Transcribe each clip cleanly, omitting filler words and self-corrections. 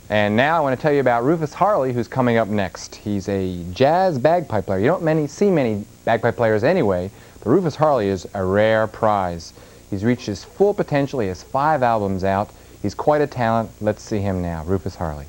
And now I want to tell you about Rufus Harley, who's coming up next. He's a jazz bagpipe player. You don't see many bagpipe players anyway, but Rufus Harley is a rare prize. He's reached his full potential. He has 5 albums out. He's quite a talent. Let's see him now. Rufus Harley.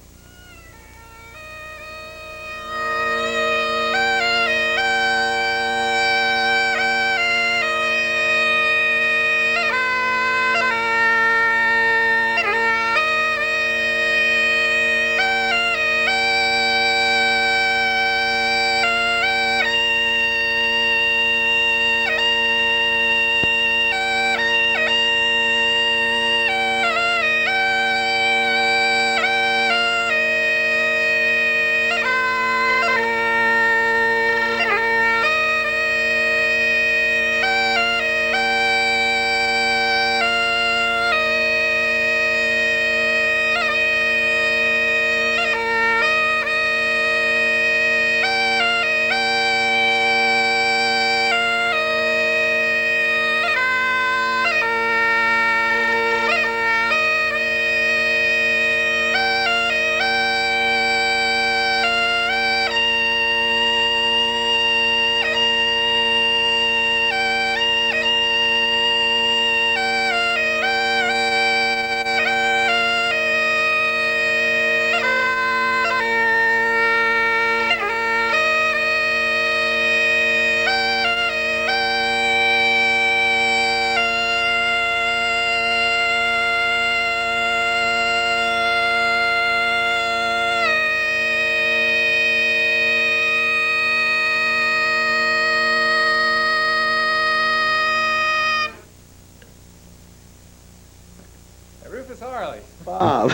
Rufus Harley. Bob.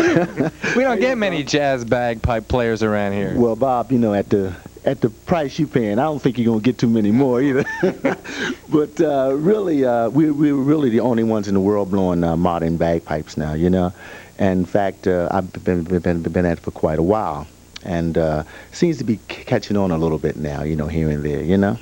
We don't get many jazz bagpipe players around here. Well, Bob, you know, at the price you're paying, I don't think you're going to get too many more either. But really, we're really the only ones in the world blowing modern bagpipes now, you know. And in fact, I've been at it for quite a while. And seems to be catching on a little bit now, you know, here and there, you know.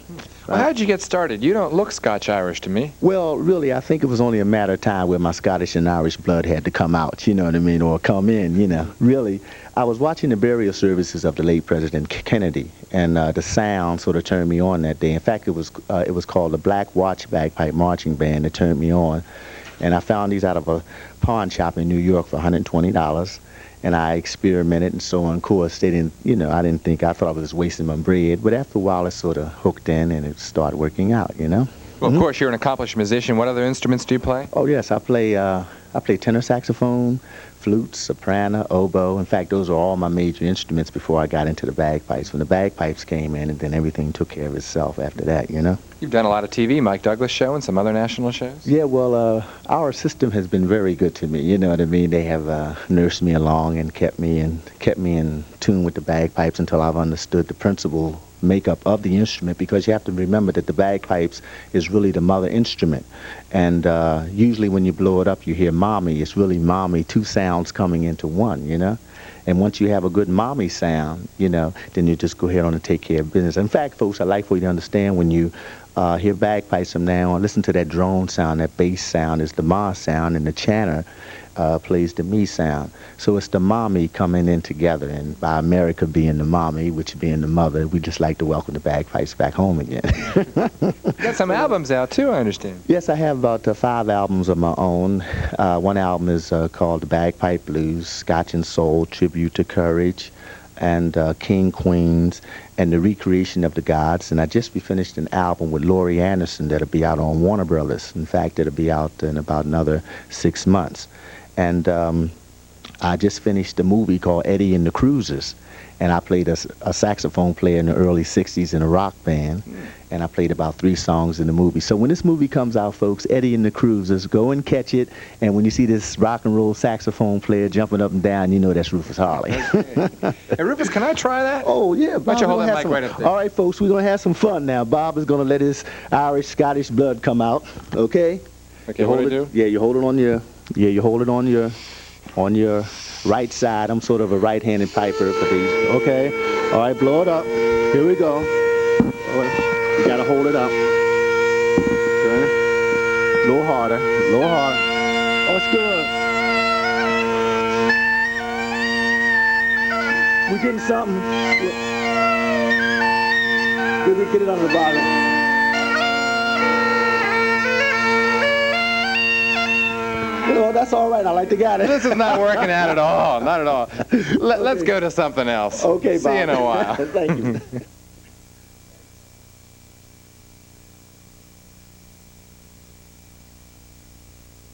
Well, how'd you get started? You don't look Scotch-Irish to me. Well, really, I think it was only a matter of time where my Scottish and Irish blood had to come out, you know what I mean, or come in, you know. Really, I was watching the burial services of the late President Kennedy, and the sound sort of turned me on that day. In fact, it was called the Black Watch Bagpipe Marching Band that turned me on. And I found these out of a pawn shop in New York for $120. And I experimented and so on. Of course, they didn't, you know, I thought I was just wasting my bread. But after a while, it sort of hooked in and it started working out, you know. Well, of course, you're an accomplished musician. What other instruments do you play? Oh, yes, I play tenor saxophone, flute, soprano, oboe. In fact, those are all my major instruments before I got into the bagpipes. When the bagpipes came in, and then everything took care of itself after that, you know. You've done a lot of TV, Mike Douglas show and some other national shows? Yeah, well, our system has been very good to me, you know what I mean? They have nursed me along and kept me in tune with the bagpipes until I've understood the principal makeup of the instrument, because you have to remember that the bagpipes is really the mother instrument. And usually when you blow it up, you hear mommy. It's really mommy, two sounds coming into one, you know? And once you have a good mommy sound, you know, then you just go ahead on and take care of business. In fact, folks, I'd like for you to understand when you hear bagpipes from now on, listen to that drone sound, that bass sound is the ma sound, and the chanter plays the me sound. So it's the mommy coming in together, and by America being the mommy, which being the mother, we just like to welcome the bagpipes back home again. You got some albums out too, I understand. Yes, I have about 5 albums of my own. One album is called The Bagpipe Blues, Scotch and Soul, Tribute to Courage, and King Queens, and The Recreation of the Gods. And I just finished an album with Laurie Anderson that'll be out on Warner Brothers. In fact, it'll be out in about another 6 months. And I just finished a movie called Eddie and the Cruisers, and I played a saxophone player in the early 60s in a rock band, and I played about 3 songs in the movie. So when this movie comes out, folks, Eddie and the Cruisers, go and catch it, and when you see this rock and roll saxophone player jumping up and down, you know that's Rufus Harley. Hey, Rufus, can I try that? Oh, yeah. Why don't you hold that mic right up there? All right, folks, we're going to have some fun now. Bob is going to let his Irish, Scottish blood come out, okay? Okay, what do you do? Yeah, you hold it on your... Yeah, you hold it on your right side. I'm sort of a right-handed piper for these. Okay. All right, blow it up. Here we go. You gotta hold it up. Okay. A little harder. A little harder. Oh, it's good. We're getting something. Get it on the bottom. Oh, that's all right. I like the guy. This is not working out at all. Not at all. Let's go to something else. Okay, Bob. See you in a while. Thank you.